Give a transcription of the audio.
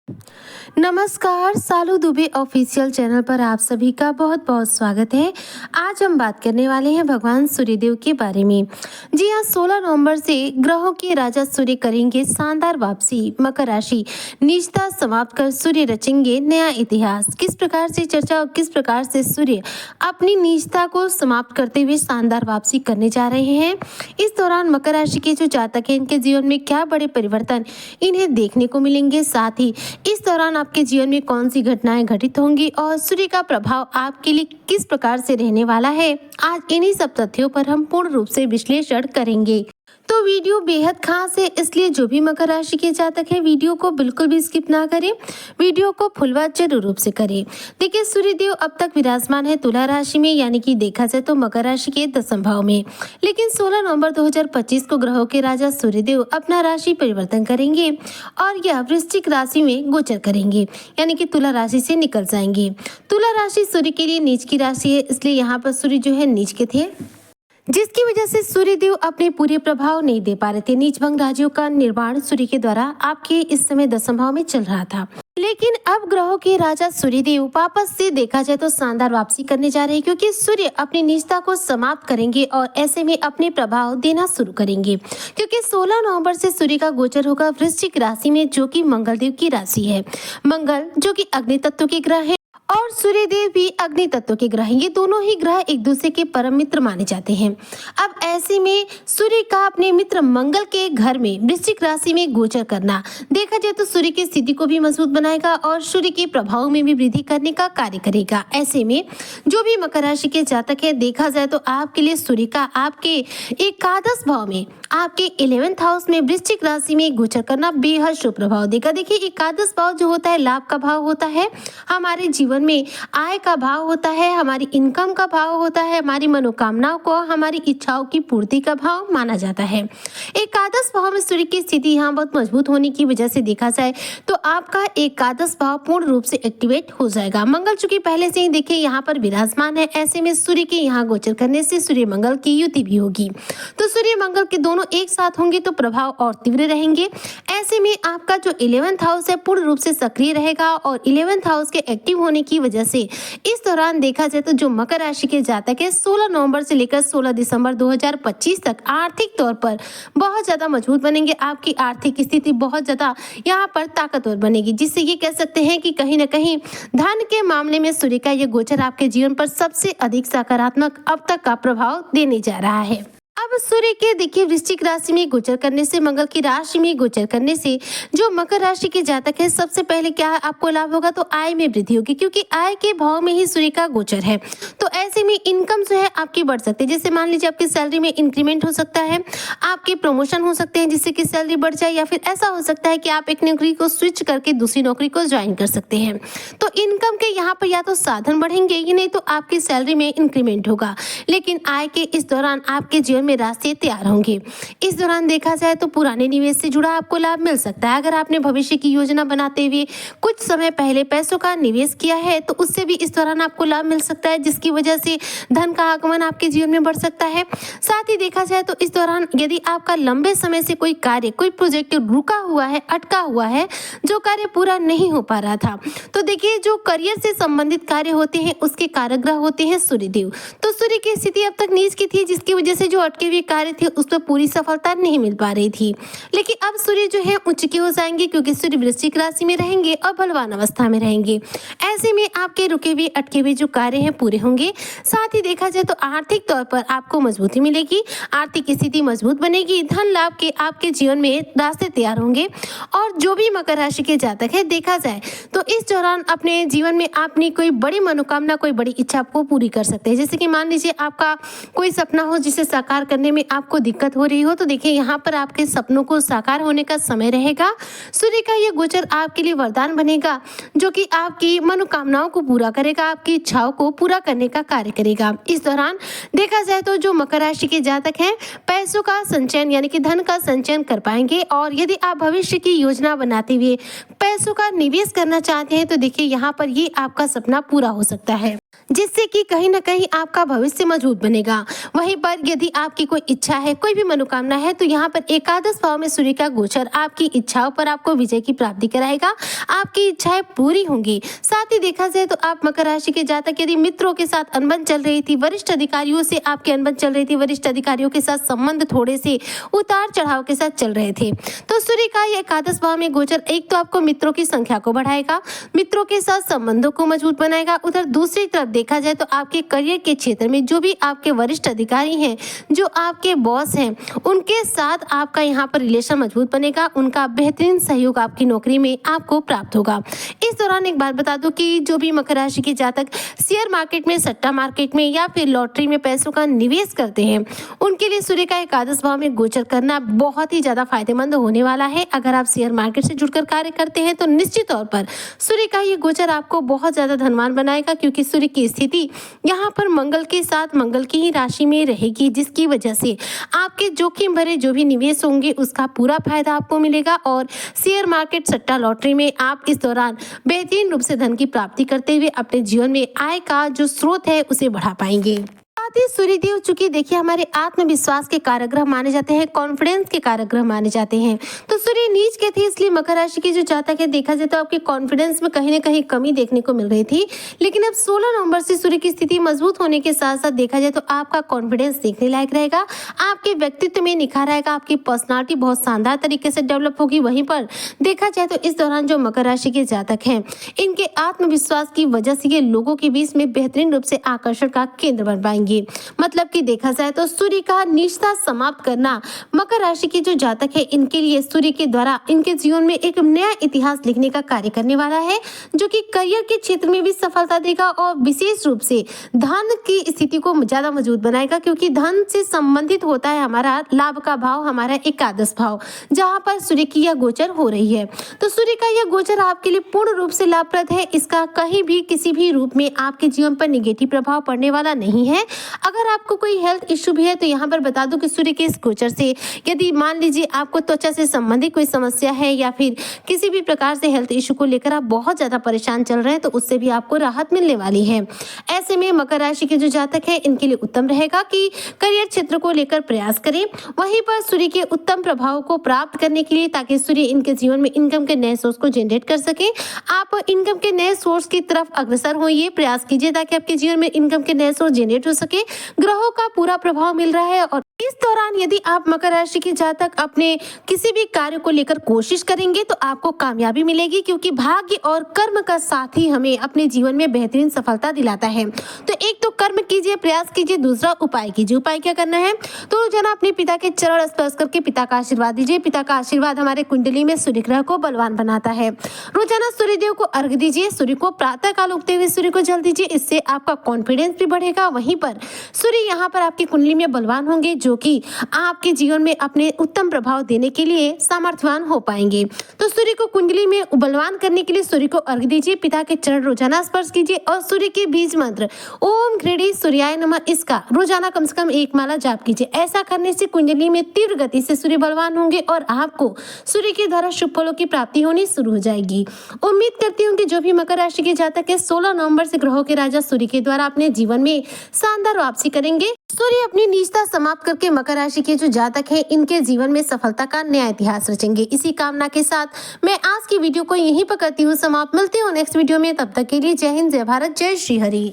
नमस्कार, सालू Dubey official channel पर आप सभी का बहुत बहुत स्वागत है। आज हम बात करने वाले हैं भगवान सूर्यदेव के बारे में। जी हाँ, 16 नवंबर से ग्रहों के राजा सूर्य करेंगे शानदार वापसी। मकर राशि निजता समाप्त कर सूर्य रचेंगे नया इतिहास। किस प्रकार से चर्चा और किस प्रकार से सूर्य अपनी निजता को समाप्त करते हुए शानदार वापसी करने जा रहे हैं। इस दौरान मकर राशि के जो जातक हैं, इनके जीवन में क्या बड़े परिवर्तन इन्हें देखने को मिलेंगे। साथ ही इस दौरान आपके जीवन में कौन सी घटनाएं घटित होंगी और सूर्य का प्रभाव आपके लिए किस प्रकार से रहने वाला है, आज इन्हीं सब तथ्यों पर हम पूर्ण रूप से विश्लेषण करेंगे। तो वीडियो बेहद खास है, इसलिए जो भी मकर राशि के जातक हैं, वीडियो को बिल्कुल भी स्किप ना करें, वीडियो को फुल वॉच जरूर रूप से करें। देखिए, सूर्यदेव अब तक विराजमान है तुला राशि में, यानी कि देखा जाए तो मकर राशि के 10वें भाव में। लेकिन 16 नवंबर 2025 को ग्रहों के राजा सूर्यदेव अपना राशि परिवर्तन करेंगे और यह वृश्चिक राशि में गोचर करेंगे, यानी कि तुला राशि से निकल जाएंगे। तुला राशि सूर्य के लिए नीच की राशि है, इसलिए यहाँ पर सूर्य जो है नीच के थे, जिसकी वजह से सूर्यदेव अपने पूरे प्रभाव नहीं दे पा रहे थे। नीच भंग राज्यों का निर्माण सूर्य के द्वारा आपके इस समय 10वें भाव में चल रहा था। लेकिन अब ग्रहों के राजा सूर्यदेव वापस से देखा जाए तो शानदार वापसी करने जा रहे हैं, क्योंकि सूर्य अपनी निजता को समाप्त करेंगे और ऐसे में अपने प्रभाव देना शुरू करेंगे। क्योंकि 16 नवंबर से सूर्य का गोचर होगा वृश्चिक राशि में, जो कि मंगलदेव की राशि है। मंगल जो कि अग्नि तत्व के ग्रह है और सूर्यदेव भी अग्नि तत्व के ग्रह हैं। ये दोनों ही ग्रह एक दूसरे के परम मित्र माने जाते हैं। अब ऐसे में सूर्य का अपने मित्र मंगल के घर में वृश्चिक राशि में गोचर करना देखा जाए तो सूर्य की स्थिति को भी मजबूत बनाएगा और सूर्य के प्रभाव में भी वृद्धि करने का कार्य करेगा। ऐसे में जो भी मकर राशि के जातक है, देखा जाए तो आपके लिए सूर्य का आपके एकादश भाव में, आपके 11th हाउस में वृश्चिक राशि में गोचर करना बेहद शुभ प्रभाव देगा। देखिए, एकादश भाव जो होता है लाभ का भाव होता है, हमारे जीवन में आय का भाव होता है, हमारी इनकम का भाव होता है, हमारी मनोकामनाओं को, हमारी इच्छाओं की पूर्ति का भाव माना जाता है। एकादश भाव में सूर्य की स्थिति यहाँ बहुत मजबूत होने की वजह से देखा जाए तो आपका एकादश भाव पूर्ण रूप से एक्टिवेट हो जाएगा। मंगल चूंकि पहले से ही देखिए यहाँ पर विराजमान है, ऐसे में सूर्य के यहाँ गोचर करने से सूर्य मंगल की युति भी होगी। तो सूर्य मंगल के दोनों एक साथ होंगे तो प्रभाव और तीव्र रहेंगे। ऐसे में आपका जो 11th हाउस है पूर्ण रूप से सक्रिय रहेगा और 11th हाउस के एक्टिव होने की वजह से इस दौरान देखा जाए तो जो मकर राशि के जातक है 16 नवंबर से लेकर 16 दिसंबर 2025 तक आर्थिक तौर पर बहुत ज्यादा मजबूत बनेंगे। आपकी आर्थिक स्थिति बहुत ज्यादा यहाँ पर ताकतवर बनेगी, जिससे ये कह सकते हैं कि कहीं न कहीं धन के मामले में सूर्य का ये गोचर आपके जीवन पर सबसे अधिक सकारात्मक अब तक का प्रभाव देने जा रहा है। अब सूर्य के देखिए वृश्चिक राशि में गोचर करने से, मंगल की राशि में गोचर करने से जो मकर राशि के जातक है, सबसे पहले क्या आपको लाभ होगा तो आय में वृद्धि होगी, क्योंकि आय के भाव में ही सूर्य का गोचर है। तो ऐसे में इनकम जो है आपकी बढ़ सकती है। जैसे मान लीजिए आपकी सैलरी में इंक्रीमेंट हो सकता है, आपके प्रमोशन हो सकते हैं जिससे कि सैलरी बढ़ जाए, या फिर ऐसा हो सकता है कि आप एक नौकरी को स्विच करके दूसरी नौकरी को ज्वाइन कर सकते हैं। तो इनकम के यहाँ पर या तो साधन बढ़ेंगे, ही नहीं तो आपकी सैलरी में इंक्रीमेंट होगा। लेकिन आय के इस दौरान आपके जीवन में रास्ते तैयार होंगे। इस दौरान देखा जाए तो पुराने निवेश से जुड़ा आपको लाभ मिल सकता है। अगर आपने भविष्य की योजना बनाते हुए कुछ समय पहले पैसों का निवेश किया है तो उससे भी इस दौरान आपको लाभ मिल सकता है, जिसकी वजह से धन का आगमन आपके जीवन में बढ़ सकता है। साथ ही देखा जाए तो इस दौरान यदि आपका लंबे समय से कोई कार्य, कोई प्रोजेक्ट रुका हुआ है, अटका हुआ है, जो कार्य पूरा नहीं हो पा रहा था, तो देखिए जो करियर से संबंधित कार्य होते हैं उसके कारक ग्रह होते हैं सूर्यदेव। तो सूर्य की स्थिति अब तक नीच की थी, जिसकी वजह से जो अटके हुए कार्य थे उस पर पूरी सफलता नहीं मिल पा रही थी। लेकिन अब सूर्य जो है उच्च के हो जाएंगे, क्योंकि सूर्य वृश्चिक राशि में रहेंगे और बलवान अवस्था में रहेंगे। ऐसे में आपके रुके हुए अटके हुए जो कार्य हैं पूरे होंगे। साथ ही देखा जाए तो आर्थिक तौर पर आपको मजबूती मिलेगी, आर्थिक स्थिति मजबूत बनेगी, धन लाभ के आपके जीवन में रास्ते तैयार होंगे। और जो भी मकर राशि के जातक है, देखा जाए तो इस दौरान अपने जीवन में अपनी कोई बड़ी मनोकामना, कोई बड़ी इच्छा आपको पूरी कर सकते हैं। जैसे कि मान लीजिए आपका कोई सपना हो जिसे साकार करने में आपको दिक्कत हो रही हो, तो देखिए यहाँ पर आपके सपनों को साकार होने का समय रहेगा। सूर्य का ये गोचर आपके लिए वरदान बनेगा, जो कि आपकी मनोकामनाओं को पूरा करेगा, आपकी इच्छाओं को पूरा करने का कार्य करेगा। इस दौरान देखा जाए तो जो मकर राशि के जातक हैं पैसों का संचयन यानी कि धन का संचयन कर पाएंगे। और यदि आप भविष्य की योजना बनाते हुए पैसों का निवेश करना चाहते हैं तो देखिए यहाँ पर ये आपका सपना पूरा हो सकता है। जिससे कि कहीं ना कहीं आपका भविष्य मजबूत बनेगा। वहीं पर यदि आपकी कोई इच्छा है, कोई भी मनोकामना है, तो यहाँ पर एकादश भाव में सूर्य का गोचर आपकी इच्छाओं पर आपको विजय की प्राप्ति कराएगा। आपकी इच्छाएं पूरी होंगी। साथ ही देखा जाए तो आप मकर राशि के जातक यदि मित्रों के साथ अनबन चल रही थी, वरिष्ठ अधिकारियों से आपकी अनबन चल रही थी, वरिष्ठ अधिकारियों के साथ संबंध थोड़े से उतार चढ़ाव के साथ चल रहे थे, तो सूर्य का ये एकादश भाव में गोचर एक तो आपको मित्रों की संख्या को बढ़ाएगा, मित्रों के साथ संबंधों को मजबूत बनाएगा। उधर दूसरी तरफ देखा जाए तो आपके करियर के क्षेत्र में जो भी आपके वरिष्ठ अधिकारी हैं, जो आपके बॉस हैं, उनके साथ आपका यहाँ पर रिलेशन मजबूत बनेगा। उनका बेहतरीन सहयोग आपकी नौकरी में आपको प्राप्त होगा। इस दौरान एक बात बता दूं कि जो भी मकर राशि के जातक शेयर मार्केट में, सट्टा मार्केट में या फिर लॉटरी में पैसों का निवेश करते हैं, उनके लिए सूर्य का एकादश भाव में गोचर करना बहुत ही ज्यादा फायदेमंद होने वाला है। अगर आप शेयर मार्केट से जुड़कर कार्य करते हैं तो निश्चित तौर पर सूर्य का ये गोचर आपको बहुत ज्यादा धनवान बनाएगा, क्योंकि सूर्य की स्थिति यहाँ पर मंगल के साथ मंगल की ही राशि में रहेगी, जिसकी वजह से आपके जोखिम भरे जो भी निवेश होंगे उसका पूरा फायदा आपको मिलेगा और शेयर मार्केट, सट्टा, लॉटरी में आप इस दौरान बेहतरीन रूप से धन की प्राप्ति करते हुए अपने जीवन में आय का जो स्रोत है उसे बढ़ा पाएंगे। साथ ही सूर्यदेव चूंकि देखिए हमारे आत्मविश्वास के कारक माने जाते हैं, कॉन्फिडेंस के कारक माने जाते हैं, तो सूर्य नीच के थे, इसलिए मकर राशि के जो जातक है देखा जाए तो आपके कॉन्फिडेंस में कहीं ना कहीं कमी देखने को मिल रही थी। लेकिन अब 16 नवंबर से सूर्य की स्थिति मजबूत होने के साथ साथ देखा जाए तो आपका कॉन्फिडेंस देखने लायक रहेगा, आपके व्यक्तित्व में निखार आएगा, आपकी पर्सनालिटी बहुत शानदार तरीके से डेवलप होगी। वहीं पर देखा जाए तो इस दौरान जो मकर राशि के जातक हैं, इनके आत्मविश्वास की वजह से ये लोगों के बीच में बेहतरीन रूप से आकर्षण का केंद्र बन पाएंगे। मतलब कि देखा जाए तो सूर्य का नीचता समाप्त करना मकर राशि के जो जातक है इनके लिए सूर्य के द्वारा इनके जीवन में एक नया इतिहास लिखने का कार्य करने वाला है, जो कि करियर के क्षेत्र में भी सफलता देगा और विशेष रूप से धन की स्थिति को ज्यादा मजबूत बनाएगा, क्योंकि धन से संबंधित होता है हमारा लाभ का भाव, हमारा एकादश भाव, जहां पर सूर्य की यह गोचर हो रही है। तो सूर्य का यह गोचर आपके लिए पूर्ण रूप से लाभप्रद है। इसका कहीं भी किसी भी रूप में आपके जीवन पर निगेटिव प्रभाव पड़ने वाला नहीं है। अगर आपको कोई हेल्थ इश्यू भी है तो यहाँ पर बता दूं कि सूर्य के इस गोचर से यदि मान लीजिए आपको त्वचा से संबंधित कोई समस्या है या फिर किसी भी प्रकार से हेल्थ इश्यू को लेकर आप बहुत ज्यादा परेशान चल रहे हैं, तो उससे भी आपको राहत मिलने वाली है। ऐसे में मकर राशि के जो जातक है इनके लिए उत्तम रहेगा कि करियर क्षेत्र को लेकर प्रयास करें। वहीं पर सूर्य के उत्तम प्रभाव को प्राप्त करने के लिए, ताकि सूर्य इनके जीवन में इनकम के नए सोर्स को जनरेट कर सके, आप इनकम के नए सोर्स की तरफ अग्रसर होइए, प्रयास कीजिए ताकि आपके जीवन में इनकम के नए सोर्स जनरेट हो सके। ग्रहों का पूरा प्रभाव मिल रहा है और इस दौरान यदि आप मकर राशि के जातक अपने किसी भी कार्य को लेकर कोशिश करेंगे तो आपको कामयाबी मिलेगी, क्योंकि भाग्य और कर्म का साथ ही हमें अपने जीवन में बेहतरीन सफलता दिलाता है। तो एक तो कर्म कीजिए, प्रयास कीजिए, दूसरा उपाय कीजिए। उपाय क्या करना है? तो रोजाना अपने पिता के चरण स्पर्श करके पिता का आशीर्वाद दीजिए। पिता का आशीर्वाद हमारे कुंडली में सूर्य ग्रह को बलवान बनाता है। रोजाना सूर्यदेव को अर्घ दीजिए। सूर्य को प्रातः काल उगते हुए सूर्य को जल दीजिए, इससे आपका कॉन्फिडेंस भी बढ़ेगा। वहीं पर सूर्य यहाँ पर आपकी कुंडली में बलवान होंगे, जो कि आपके जीवन में अपने उत्तम प्रभाव देने के लिए सामर्थ्यवान हो पाएंगे। तो सूर्य को कुंडली में बलवान करने के लिए सूर्य को अर्घ दीजिए, पिता के चरण रोजाना स्पर्श कीजिए और सूर्य के बीज मंत्र ओम घृणी सूर्याय नमः इसका रोजाना कम से कम 1 माला जाप कीजिए। ऐसा करने से कुंडली में तीव्र गति से सूर्य बलवान होंगे और आपको सूर्य के द्वारा शुभ फलों की प्राप्ति होनी शुरू हो जाएगी। उम्मीद करती हूँ कि जो भी मकर राशि के जातक है 16 नवंबर से ग्रहों के राजा सूर्य के द्वारा अपने जीवन में शानदार वापसी करेंगे। सूर्य अपनी नीचता समाप्त करके मकर राशि के जो जातक हैं इनके जीवन में सफलता का नया इतिहास रचेंगे। इसी कामना के साथ मैं आज की वीडियो को यहीं पर करती हूँ समाप्त। मिलती हूँ नेक्स्ट वीडियो में, तब तक के लिए जय हिंद, जय भारत, जय श्री हरि।